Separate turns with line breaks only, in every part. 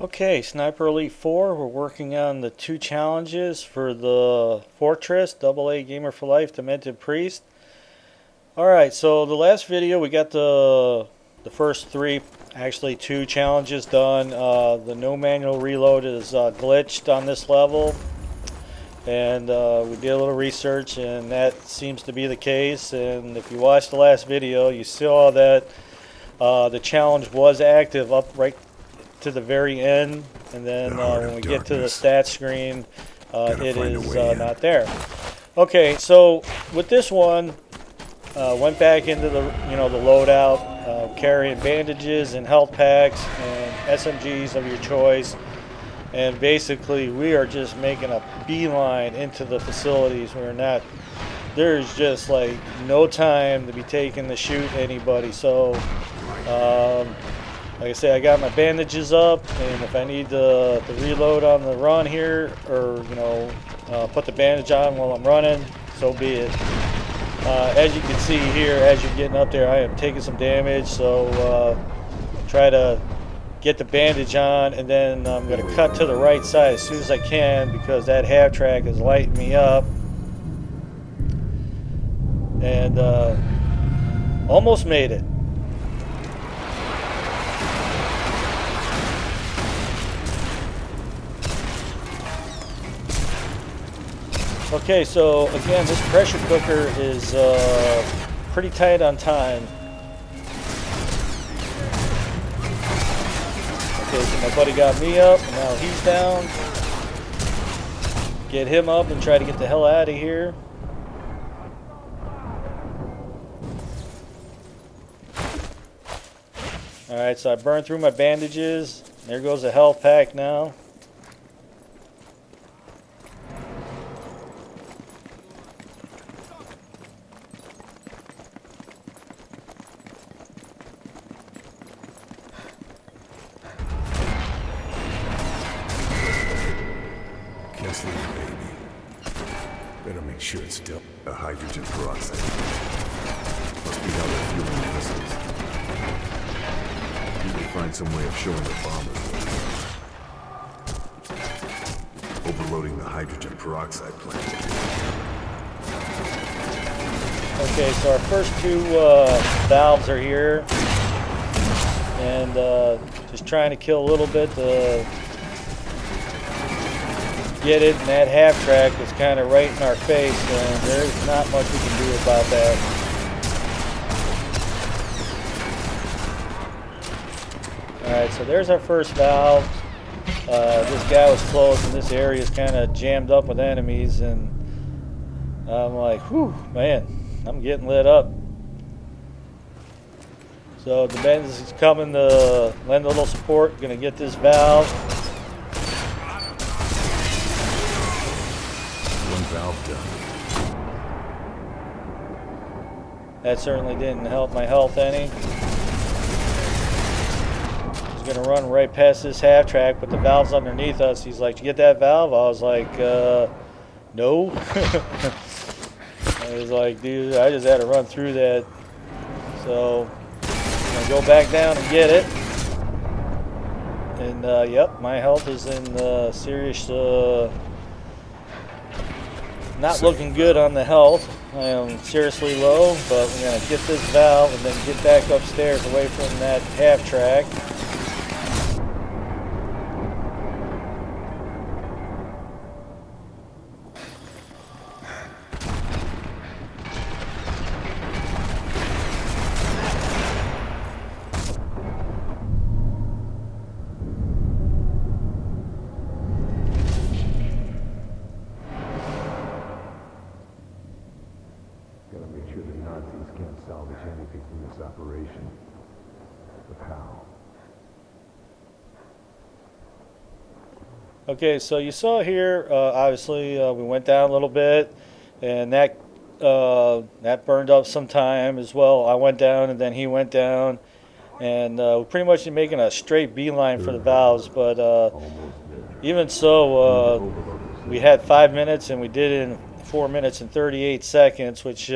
Okay, Sniper Elite 4, we're working on the two challenges for the Fortress, AA Gamer for Life, Demented Priest. Alright, so the last video we got the first three, actually two challenges done. The no manual reload is glitched on this level. And we did a little research and that seems to be the case. And if you watched the last video, you saw that the challenge was active up right to the very end, and then when we get to the stat screen, it is not there. Okay, so with this one, went back into the the loadout, carrying bandages and health packs and SMGs of your choice, and basically we are just making a beeline into the facilities. We're not. There's just like no time to be taken to shoot anybody. So. Like I say, I got my bandages up, and if I need to reload on the run here, or put the bandage on while I'm running, so be it. As you can see here, as you're getting up there, I am taking some damage, so try to get the bandage on, and then I'm going to cut to the right side as soon as I can, because that half track is lighting me up. And almost made it. Okay, so again, this pressure cooker is pretty tight on time. Okay, so my buddy got me up, and now he's down. Get him up and try to get the hell out of here. Alright, so I burned through my bandages. There goes the health pack now.
Better make sure it's still a hydrogen peroxide. Must be how they're fueling missiles. You can find some way of showing the bombers. Overloading the hydrogen peroxide plant.
Okay, so our first two valves are here. And just trying to kill a little bit to get it, and that half track is kind of right in our face, and there's not much we can do about that. Alright, so there's our first valve. This guy was close, and this area is kind of jammed up with enemies, and I'm like, whew, man, I'm getting lit up. So the Benz is coming to lend a little support, gonna get this valve.
Valve done.
That certainly didn't help my health any. He's gonna run right past this half track, but the valve's underneath us. He's like, "Did you get that valve?" I was like, no. I was like, dude, I just had to run through that. So I'm gonna go back down and get it. And yep, my health is in serious. Not looking good on the health. I am seriously low, but we're going to get this valve and then get back upstairs away from that half track.
Gotta make sure the Nazis can't salvage anything from this operation. But how?
Okay, so you saw here, obviously we went down a little bit, and that burned up some time as well. I went down and then he went down, and we're pretty much making a straight beeline for the valves, but even so, we had 5 minutes and we did it in 4 minutes and 38 seconds, which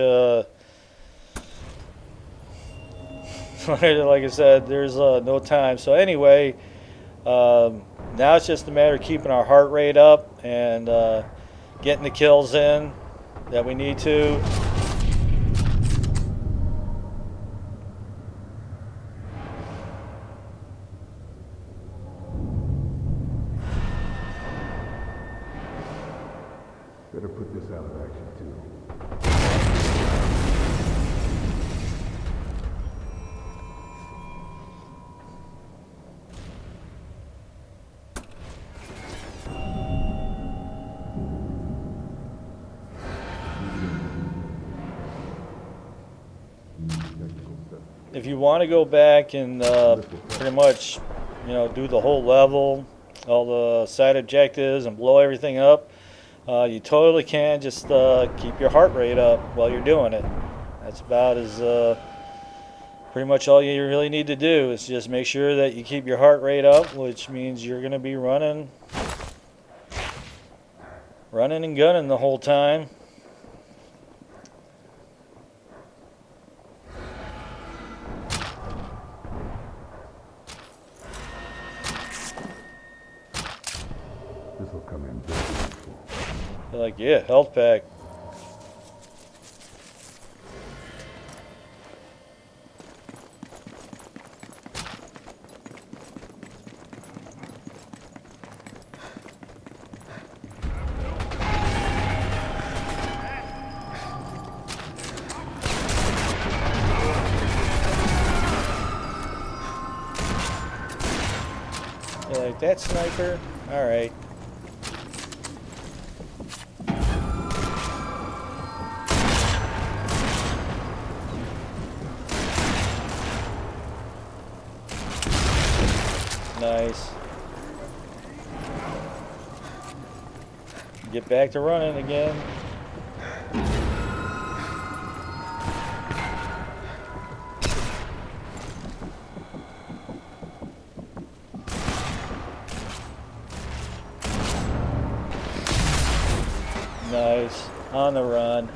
like I said, there's no time. So anyway, Now it's just a matter of keeping our heart rate up and getting the kills in that we need to.
Better put this out of action too.
If you want to go back and pretty much, do the whole level, all the side objectives, and blow everything up, you totally can. Just keep your heart rate up while you're doing it. That's about as pretty much all you really need to do is just make sure that you keep your heart rate up, which means you're going to be running and gunning the whole time.
This will come in very useful.
They're like, yeah, health pack. They're like, that sniper? Alright. Nice. Get back to running again. Nice. On the run.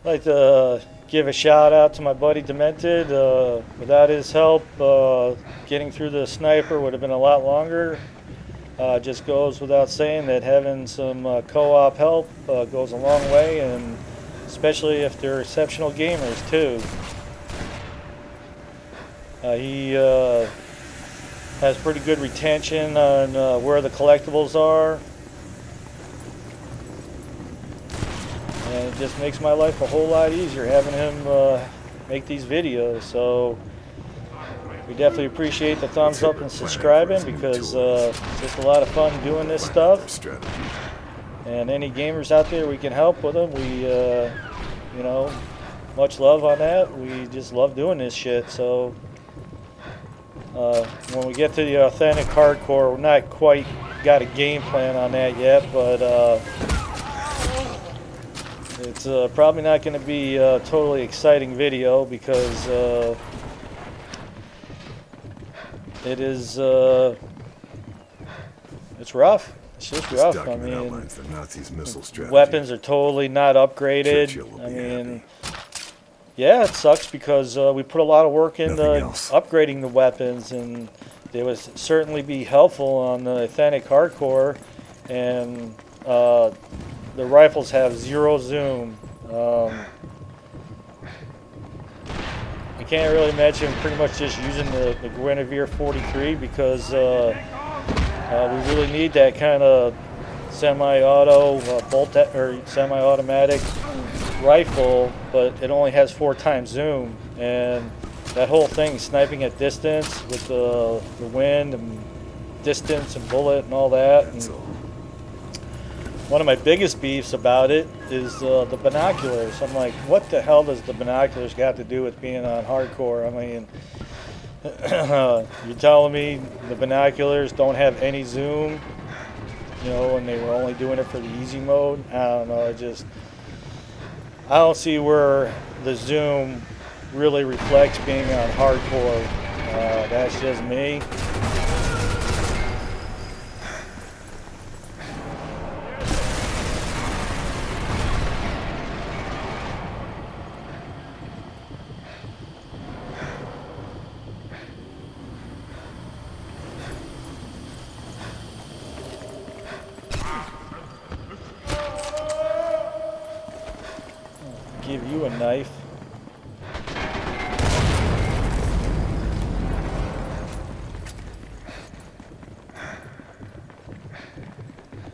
I'd like to give a shout out to my buddy Demented. Without his help, getting through the sniper would have been a lot longer. Just goes without saying that having some co-op help goes a long way, and especially if they're exceptional gamers too. He has pretty good retention on where the collectibles are. And it just makes my life a whole lot easier having him make these videos. So we definitely appreciate the thumbs up and subscribing, because it's just a lot of fun doing this stuff. And any gamers out there we can help with them, we, much love on that. We just love doing this shit. So when we get to the authentic hardcore, we're not quite got a game plan on that yet, but it's probably not going to be a totally exciting video, because it is it's rough. It's just rough. I mean, weapons are totally not upgraded. I mean, yeah, it sucks, because we put a lot of work into upgrading the weapons, and they would certainly be helpful on the authentic hardcore. And the rifles have 0 zoom. I can't really imagine pretty much just using the Guinevere 43, because we really need that kind of semi-auto or semi-automatic rifle, but it only has 4 times zoom, and that whole thing, sniping at distance with the wind and distance and bullet and all that. And one of my biggest beefs about it is the binoculars. I'm like, what the hell does the binoculars got to do with being on hardcore? I mean, you're telling me the binoculars don't have any zoom, and they were only doing it for the easy mode? I don't know. I don't see where the zoom really reflects being on hardcore. That's just me. give you a knife.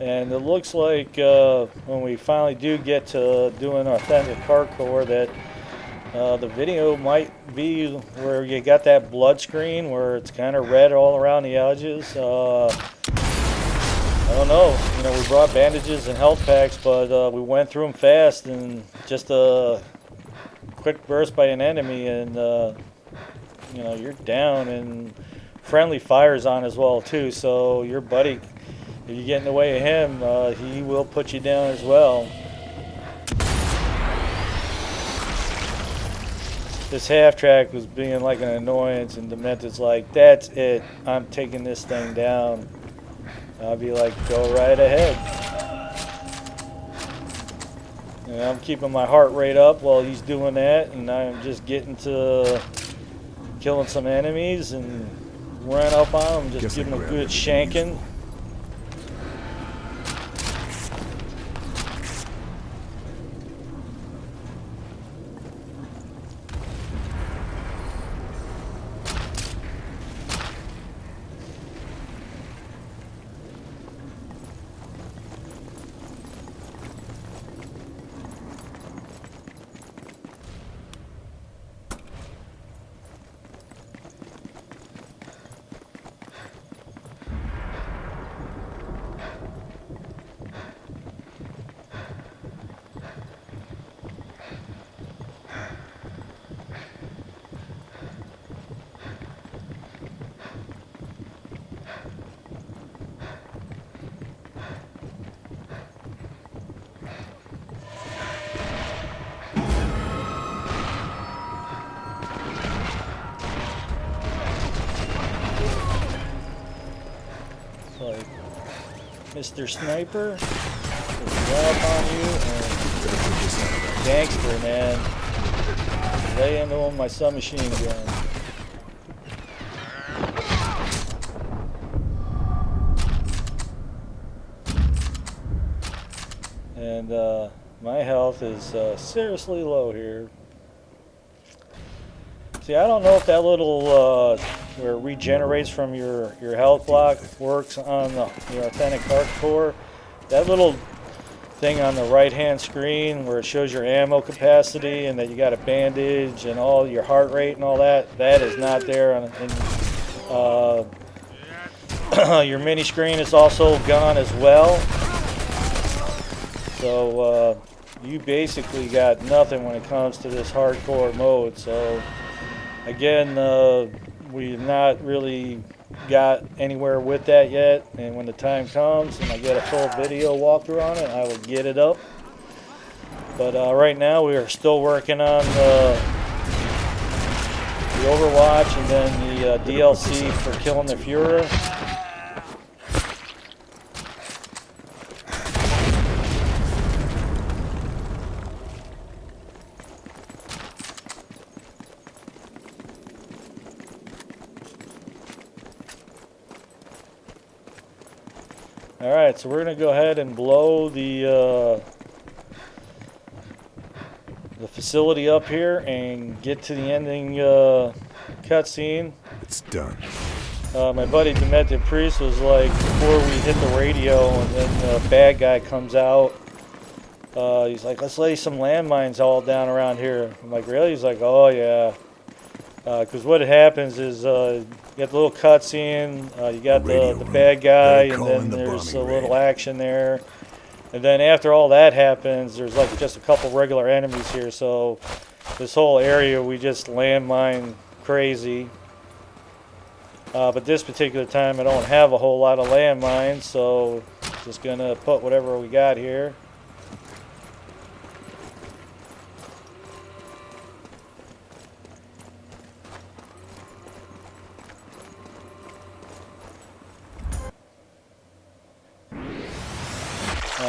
And it looks like when we finally do get to doing authentic hardcore that the video might be where you got that blood screen where it's kind of red all around the edges. I don't know. You know, we brought bandages and health packs, but we went through them fast, and just a quick burst by an enemy, and you know, you're down. And friendly fire's on as well too. So your buddy, if you get in the way of him, he will put you down as well. This half track was being like an annoyance, and Demented's like, "That's it. I'm taking this thing down." I'll be like, "Go right ahead." And I'm keeping my heart rate up while he's doing that, and I'm just getting to killing some enemies and running up on them, just giving them a good shanking. Like Mr. Sniper is right up on you, and gangster, man. Lay into him my submachine gun. And my health is seriously low here. See, I don't know if that little where it regenerates from your health block works on the authentic hardcore. That little thing on the right hand screen where it shows your ammo capacity and that you got a bandage and all your heart rate and all that, that is not there. Your mini screen is also gone as well. So you basically got nothing when it comes to this hardcore mode. So again, we've not really got anywhere with that yet, and when the time comes and I get a full video walkthrough on it, I will get it up. But right now we are still working on the Overwatch and then the DLC for killing the Führer. Alright, so we're going to go ahead and blow the facility up here and get to the ending cutscene.
It's done.
My buddy Demented Priest was like, before we hit the radio and then the bad guy comes out, he's like, let's lay some landmines all down around here. I'm like, really? He's like, oh yeah. Because what happens is you got the little cutscene, you got the bad guy, and then there's a little action there. And then after all that happens, there's like just a couple regular enemies here. So this whole area, we just landmine crazy. But this particular time, I don't have a whole lot of landmines, so just going to put whatever we got here.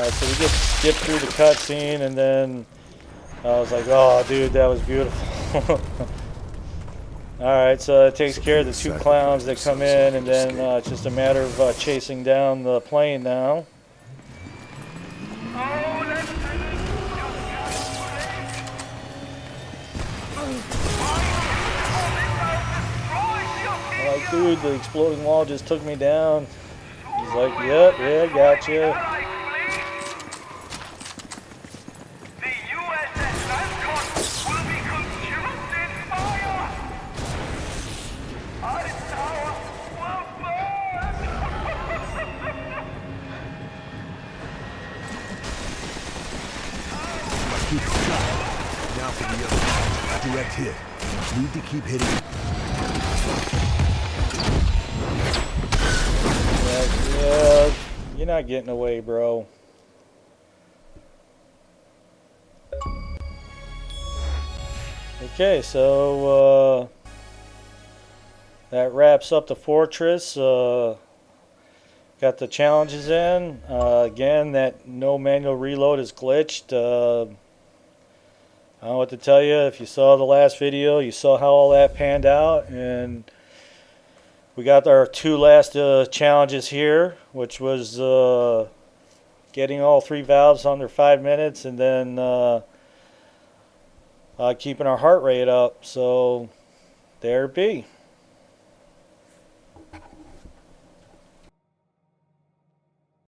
So we just skipped through the cutscene, and then I was like, oh, dude, that was beautiful. Alright, so it takes care of the two clowns that come in, and then it's just a matter of chasing down the plane now. dude, the exploding wall just took me down. He's like, yep, yeah, gotcha.
Keep shot. Now for the other. Direct hit. Need to keep hitting.
Yeah, you're not getting away, bro. Okay, so that wraps up the fortress. Got the challenges in. Again, that no manual reload is glitched. I don't know what to tell you. If you saw the last video, you saw how all that panned out. And we got our two last challenges here, which was getting all 3 valves under 5 minutes and then keeping our heart rate up. So there it be.